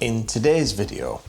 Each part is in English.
In today's video,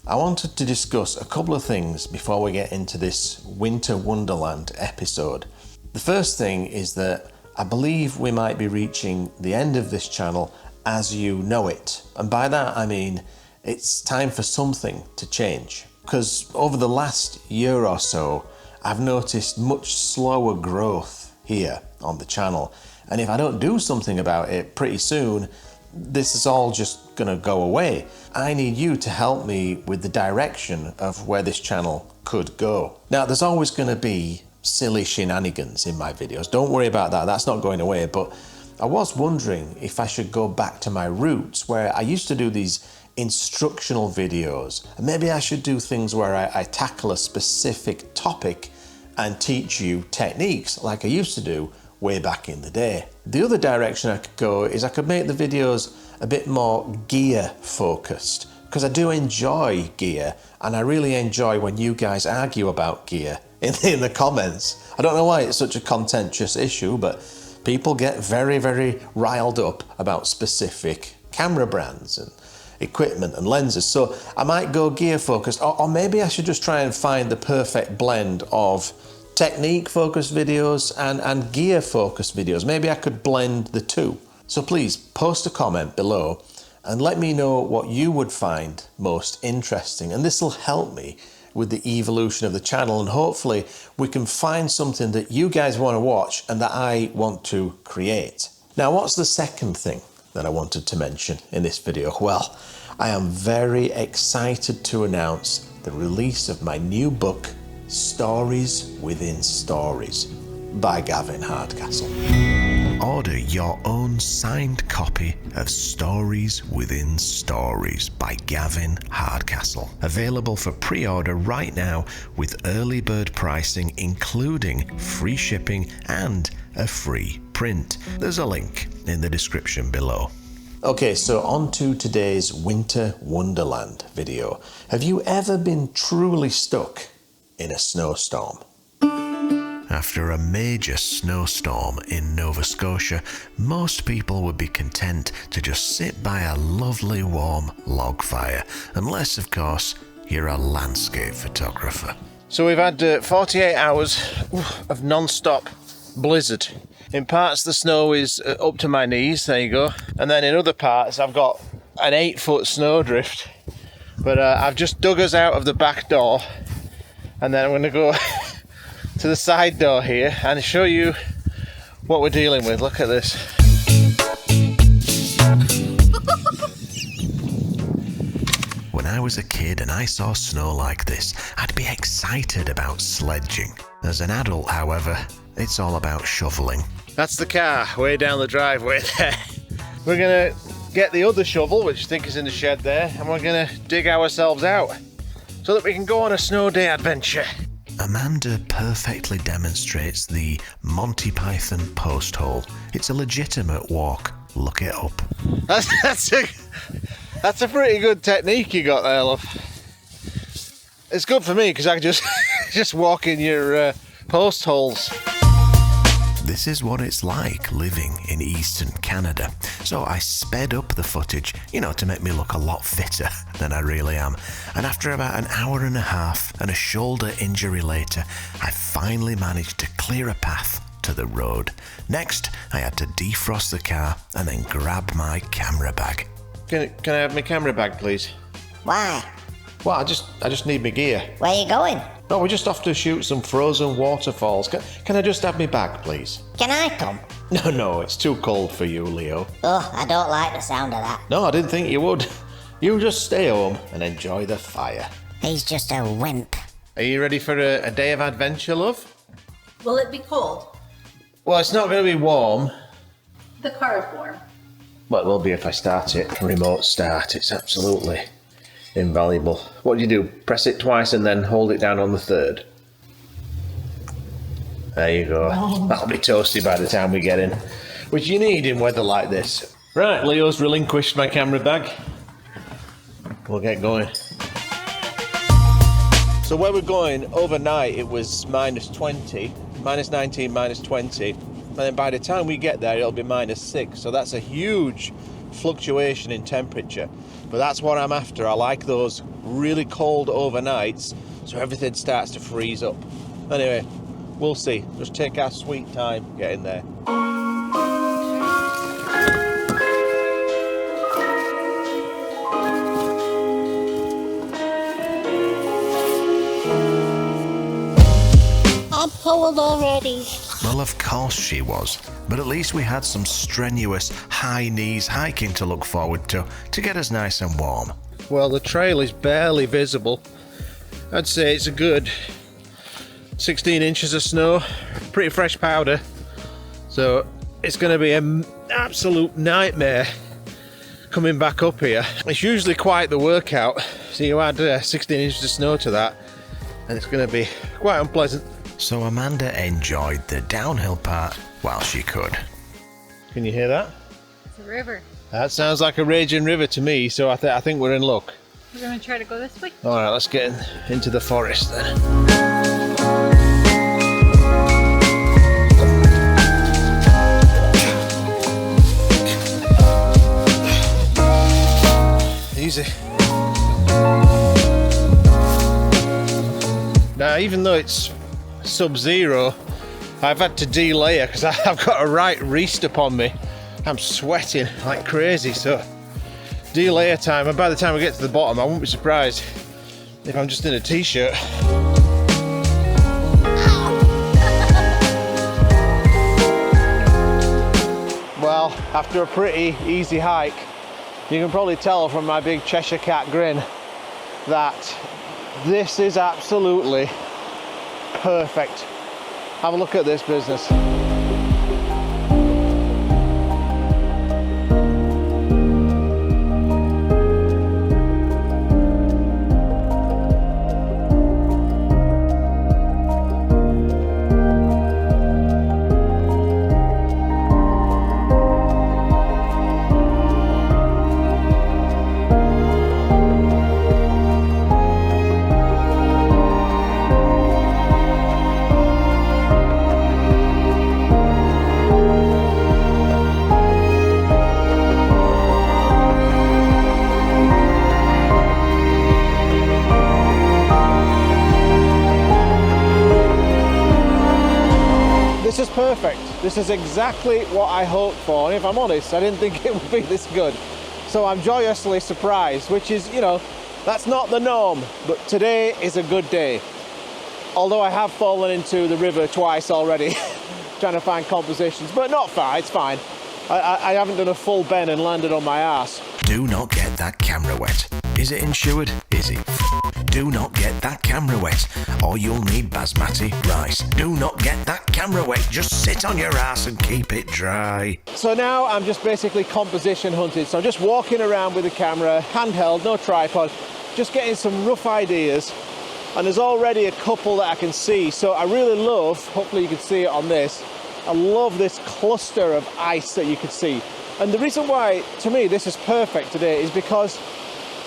I wanted to discuss a couple of things before we get into this Winter Wonderland episode. The first thing is that I believe we might be reaching the end of this channel as you know it. And by that I mean it's time for something to change. Because over the last year or so, I've noticed much slower growth here on the channel. And if I don't do something about it pretty soon, this is all just gonna go away. I need you to help me with the direction of where this channel could go. Now, there's always gonna be silly shenanigans in my videos. Don't worry about that, that's not going away. But I was wondering if I should go back to my roots where I used to do these instructional videos. And maybe I should do things where I tackle a specific topic and teach you techniques like I used to do way back in the day. The other direction I could go is I could make the videos a bit more gear focused, because I do enjoy gear and I really enjoy when you guys argue about gear in the comments. I don't know why it's such a contentious issue, but people get very, very riled up about specific camera brands and equipment and lenses. So I might go gear focused, or maybe I should just try and find the perfect blend of technique focused videos and gear focused videos. Maybe I could blend the two. So please post a comment below and let me know what you would find most interesting, and this will help me with the evolution of the channel, and hopefully we can find something that you guys want to watch and that I want to create. Now, what's the second thing that I wanted to mention in this video? Well, I am very excited to announce the release of my new book, Stories Within Stories by Gavin Hardcastle. Order your own signed copy of Stories Within Stories by Gavin Hardcastle. Available for pre-order right now with early bird pricing, including free shipping and a free print. There's a link in the description below. Okay, so on to today's Winter Wonderland video. Have you ever been truly stuck in a snowstorm? After a major snowstorm in Nova Scotia, most people would be content to just sit by a lovely warm log fire, unless of course you're a landscape photographer. So we've had 48 hours of non-stop blizzard. In parts the snow is up to my knees, there you go, and then in other parts I've got an 8-foot snowdrift. But I've just dug us out of the back door, and then I'm going to go to the side door here and show you what we're dealing with. Look at this. When I was a kid and I saw snow like this, I'd be excited about sledging. As an adult, however, it's all about shoveling. That's the car way down the driveway there. We're gonna get the other shovel, which I think is in the shed there, and we're gonna dig ourselves out so that we can go on a snow day adventure. Amanda perfectly demonstrates the Monty Python post hole. It's a legitimate walk. Look it up. That's a pretty good technique you got there, love. It's good for me because I can just walk in your post holes. This is what it's like living in eastern Canada. So I sped up the footage, to make me look a lot fitter than I really am. And after about an hour and a half and a shoulder injury later, I finally managed to clear a path to the road. Next, I had to defrost the car and then grab my camera bag. Can I have my camera bag, please? Why? Well, I just need my gear. Where are you going? No, we're just off to shoot some frozen waterfalls. Can I just have me bag, please? Can I come? No, it's too cold for you, Leo. Oh, I don't like the sound of that. No, I didn't think you would. You just stay home and enjoy the fire. He's just a wimp. Are you ready for a day of adventure, love? Will it be cold? Well, it's not going to be warm. The car is warm. Well, it will be if I start it. Remote start. It's absolutely invaluable. What do you do? Press it twice and then hold it down on the third. There you go. That'll be toasty by the time we get in, which you need in weather like this. Right, Leo's relinquished my camera bag. We'll get going. So where we're going, overnight it was -20, -19, -20, and then by the time we get there it'll be -6, so that's a huge fluctuation in temperature, but that's what I'm after. I like those really cold overnights so everything starts to freeze up. Anyway, we'll see. Just take our sweet time getting there. I'm cold already. Well, of course she was, but at least we had some strenuous high knees hiking to look forward to get us nice and warm. Well, the trail is barely visible. I'd say it's a good 16 inches of snow, pretty fresh powder, so it's going to be an absolute nightmare coming back up here. It's usually quite the workout, so you add 16 inches of snow to that and it's going to be quite unpleasant. So Amanda enjoyed the downhill part while she could. Can you hear that? It's a river. That sounds like a raging river to me, so I think we're in luck. We're going to try to go this way. Alright, let's get into the forest then. Easy. Now, even though it's sub-zero, I've had to delayer because I've got a right wrist upon me. I'm sweating like crazy, so delayer time, and by the time we get to the bottom I won't be surprised if I'm just in a t-shirt. Well, after a pretty easy hike, you can probably tell from my big Cheshire Cat grin that this is absolutely perfect. Have a look at this business. This is perfect. This is exactly what I hoped for, and if I'm honest, I didn't think it would be this good. So I'm joyously surprised, which is, you know, that's not the norm, but today is a good day. Although I have fallen into the river twice already, trying to find compositions, but not far, it's fine. I haven't done a full bend and landed on my ass. Do not get that camera wet. Is it insured? Is it? Do not get that camera wet, or you'll need basmati rice. Do not get that camera wet. Just sit on your ass and keep it dry. So now I'm just basically composition hunting. So I'm just walking around with the camera, handheld, no tripod, just getting some rough ideas. And there's already a couple that I can see. So I really love, hopefully you can see it on this, I love this cluster of ice that you can see. And the reason why, to me, this is perfect today is because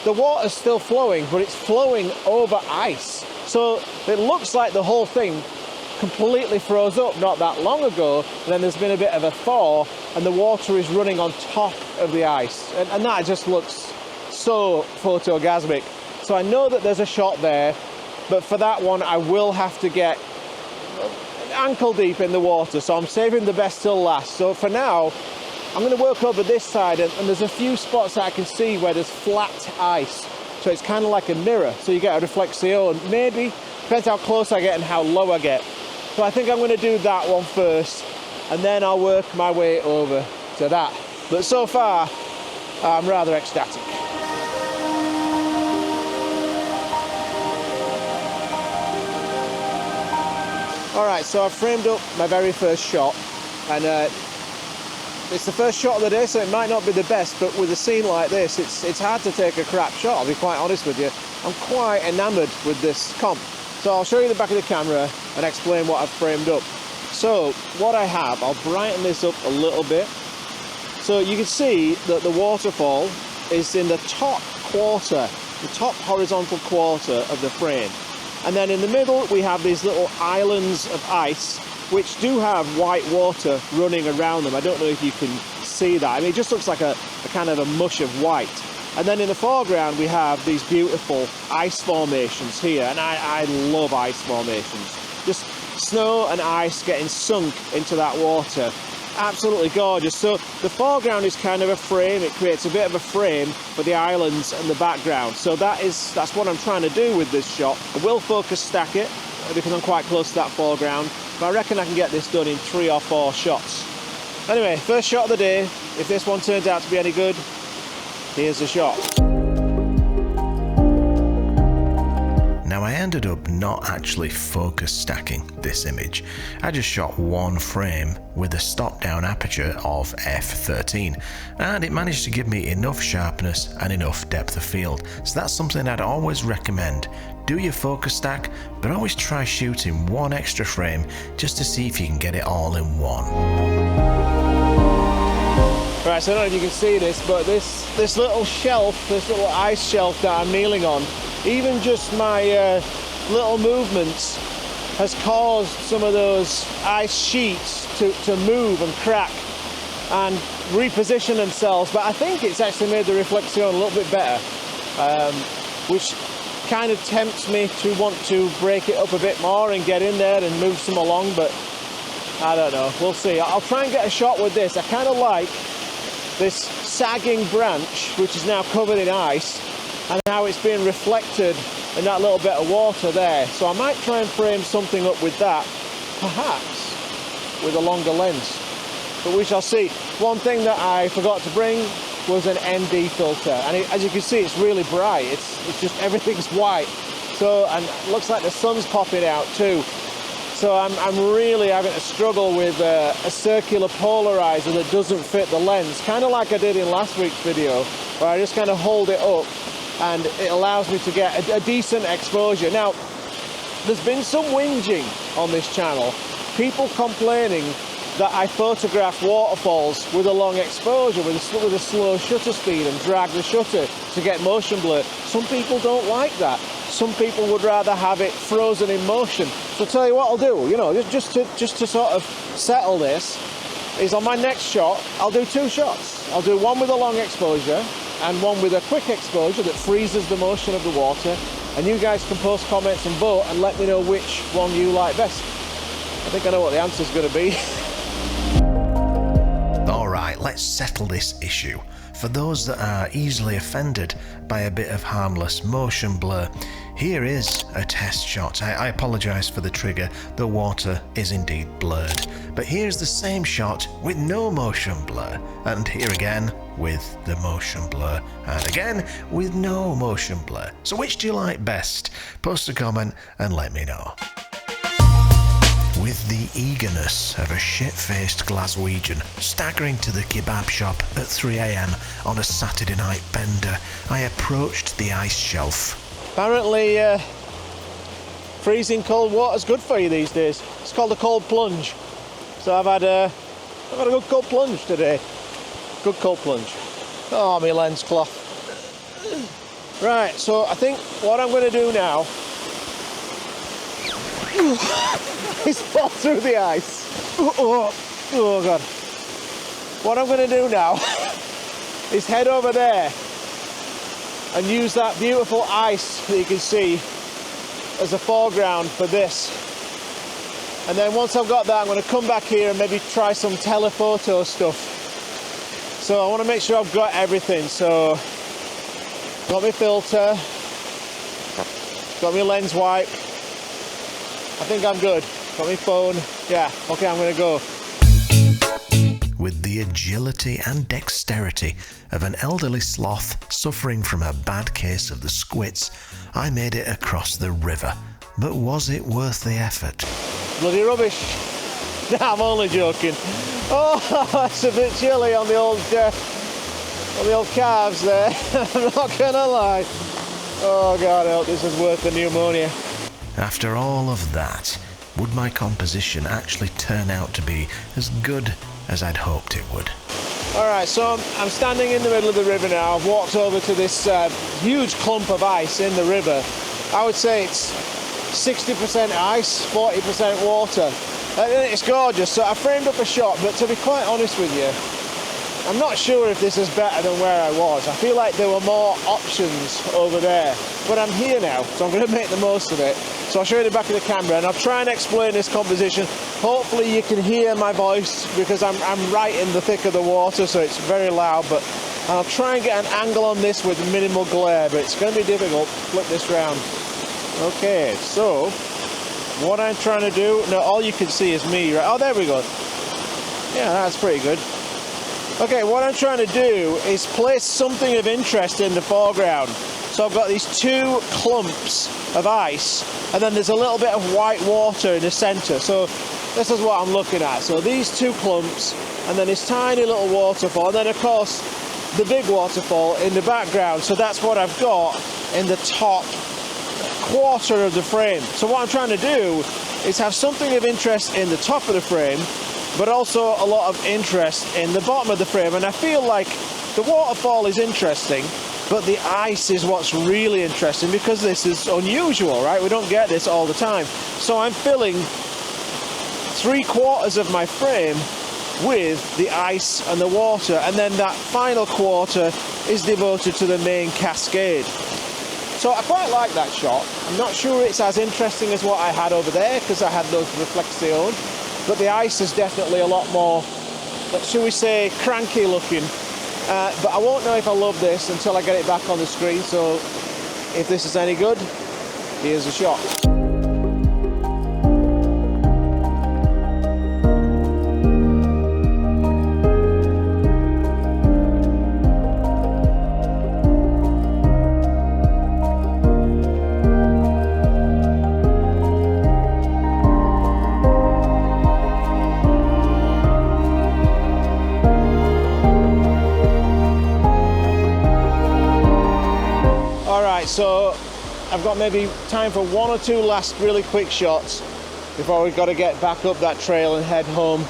the water's still flowing, but it's flowing over ice. So it looks like the whole thing completely froze up not that long ago, and then there's been a bit of a thaw, and the water is running on top of the ice. And that just looks so photogasmic. So I know that there's a shot there, but for that one, I will have to get ankle deep in the water, so I'm saving the best till last. So for now, I'm going to work over this side, and there's a few spots that I can see where there's flat ice, so it's kind of like a mirror, so you get a reflexion. Maybe, depends how close I get and how low I get. So I think I'm going to do that one first, and then I'll work my way over to that. But so far, I'm rather ecstatic. Alright, so I've framed up my very first shot, and it's the first shot of the day, so it might not be the best, but with a scene like this, it's hard to take a crap shot, I'll be quite honest with you. I'm quite enamoured with this comp. So I'll show you the back of the camera and explain what I've framed up. So what I have, I'll brighten this up a little bit. So you can see that the waterfall is in the top quarter, the top horizontal quarter of the frame. And then in the middle we have these little islands of ice which do have white water running around them. I don't know if you can see that. I mean, it just looks like a kind of a mush of white. And then in the foreground, we have these beautiful ice formations here, and I love ice formations. Just snow and ice getting sunk into that water. Absolutely gorgeous. So the foreground is kind of a frame. It creates a bit of a frame for the islands and the background. So that's what I'm trying to do with this shot. I will focus stack it because I'm quite close to that foreground, but I reckon I can get this done in 3 or 4 shots. Anyway, first shot of the day. If this one turns out to be any good, here's the shot. Now I ended up not actually focus stacking this image. I just shot one frame with a stop down aperture of f13, and it managed to give me enough sharpness and enough depth of field. So that's something I'd always recommend. Do your focus stack, but always try shooting one extra frame just to see if you can get it all in one. Right, so I don't know if you can see this, but this little shelf, this little ice shelf that I'm kneeling on, even just my little movements has caused some of those ice sheets to move and crack and reposition themselves. But I think it's actually made the reflection a little bit better, which kind of tempts me to want to break it up a bit more and get in there and move some along, but I don't know, we'll see. I'll try and get a shot with this. I kind of like this sagging branch, which is now covered in ice, and how it's being reflected in that little bit of water there. So I might try and frame something up with that, perhaps with a longer lens, but we shall see. One thing that I forgot to bring was an ND filter, and as you can see, it's really bright. It's just everything's white. So, and it looks like the sun's popping out too. So I'm really having to struggle with a circular polarizer that doesn't fit the lens, kind of like I did in last week's video, where I just kind of hold it up and it allows me to get a decent exposure. Now, there's been some whinging on this channel, people complaining that I photograph waterfalls with a long exposure, with a slow shutter speed and drag the shutter to get motion blur. Some people don't like that. Some people would rather have it frozen in motion. So I'll tell you what I'll do, you know, just to sort of settle this, is on my next shot, I'll do 2 shots. I'll do one with a long exposure and one with a quick exposure that freezes the motion of the water, and you guys can post comments and vote and let me know which one you like best. I think I know what the answer's going to be. Alright, let's settle this issue. For those that are easily offended by a bit of harmless motion blur, here is a test shot. I apologise for the trigger, the water is indeed blurred. But here's the same shot with no motion blur, and here again with the motion blur, and again with no motion blur. So which do you like best? Post a comment and let me know. With the eagerness of a shit-faced Glaswegian staggering to the kebab shop at 3 AM on a Saturday night bender, I approached the ice shelf. Apparently, freezing cold water's good for you these days. It's called a cold plunge. So I've had a good cold plunge today. Good cold plunge. Oh, my lens cloth. Right, so I think what I'm going to do now is fall through the ice. Oh God. What I'm going to do now is head over there and use that beautiful ice that you can see as a foreground for this. And then once I've got that, I'm going to come back here and maybe try some telephoto stuff. So I want to make sure I've got everything. So got my filter, got my lens wipe. I think I'm good. Got my phone. Yeah, okay, I'm going to go. With the agility and dexterity of an elderly sloth suffering from a bad case of the squits, I made it across the river. But was it worth the effort? Bloody rubbish. Nah, I'm only joking. Oh, it's a bit chilly on the old calves there. I'm not going to lie. Oh God, I hope this is worth the pneumonia. After all of that, would my composition actually turn out to be as good as I'd hoped it would? Alright, so I'm standing in the middle of the river now. I've walked over to this huge clump of ice in the river. I would say it's 60% ice, 40% water. It's gorgeous, so I framed up a shot, but to be quite honest with you, I'm not sure if this is better than where I was. I feel like there were more options over there. But I'm here now, so I'm going to make the most of it. So I'll show you the back of the camera and I'll try and explain this composition. Hopefully you can hear my voice because I'm right in the thick of the water, so it's very loud. But I'll try and get an angle on this with minimal glare, but it's going to be difficult. Flip this round. Okay, so what I'm trying to do, no, all you can see is me, right? Oh, there we go. Yeah, that's pretty good. Okay, what I'm trying to do is place something of interest in the foreground. So I've got these two clumps of ice, and then there's a little bit of white water in the center. So this is what I'm looking at. So these two clumps, and then this tiny little waterfall, and then of course the big waterfall in the background. So that's what I've got in the top quarter of the frame. So what I'm trying to do is have something of interest in the top of the frame, but also a lot of interest in the bottom of the frame. And I feel like the waterfall is interesting, but the ice is what's really interesting because this is unusual, right? We don't get this all the time. So I'm filling 3/4 of my frame with the ice and the water, and then that final quarter is devoted to the main cascade. So I quite like that shot. I'm not sure it's as interesting as what I had over there because I had those reflexion, but the ice is definitely a lot more, shall we say, cranky looking. But I won't know if I love this until I get it back on the screen, so if this is any good, here's a shot. So I've got maybe time for one or two last really quick shots before we've got to get back up that trail and head home.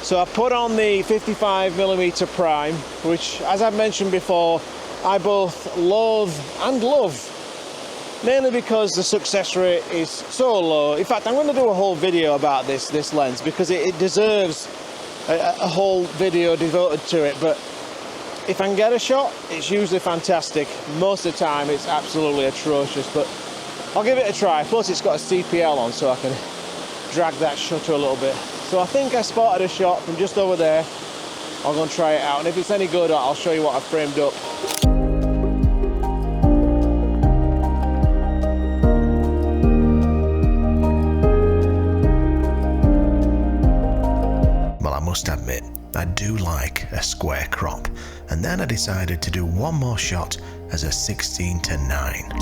So I put on the 55mm prime, which, as I've mentioned before, I both loathe and love, mainly because the success rate is so low. In fact, I'm going to do a whole video about this lens because it deserves a whole video devoted to it. But if I can get a shot, it's usually fantastic. Most of the time, it's absolutely atrocious, but I'll give it a try. Plus, it's got a CPL on, so I can drag that shutter a little bit. So I think I spotted a shot from just over there. I'll go and try it out, and if it's any good, I'll show you what I've framed up. Well, I must admit, I do like a square crop, and then I decided to do one more shot as a 16:9.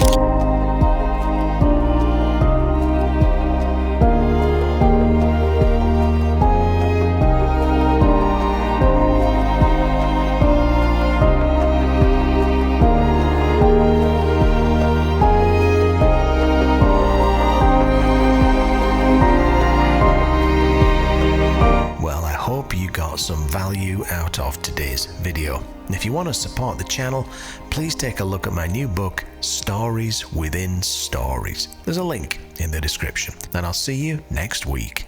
Some value out of today's video. And if you want to support the channel, please take a look at my new book, Stories Within Stories. There's a link in the description, and I'll see you next week.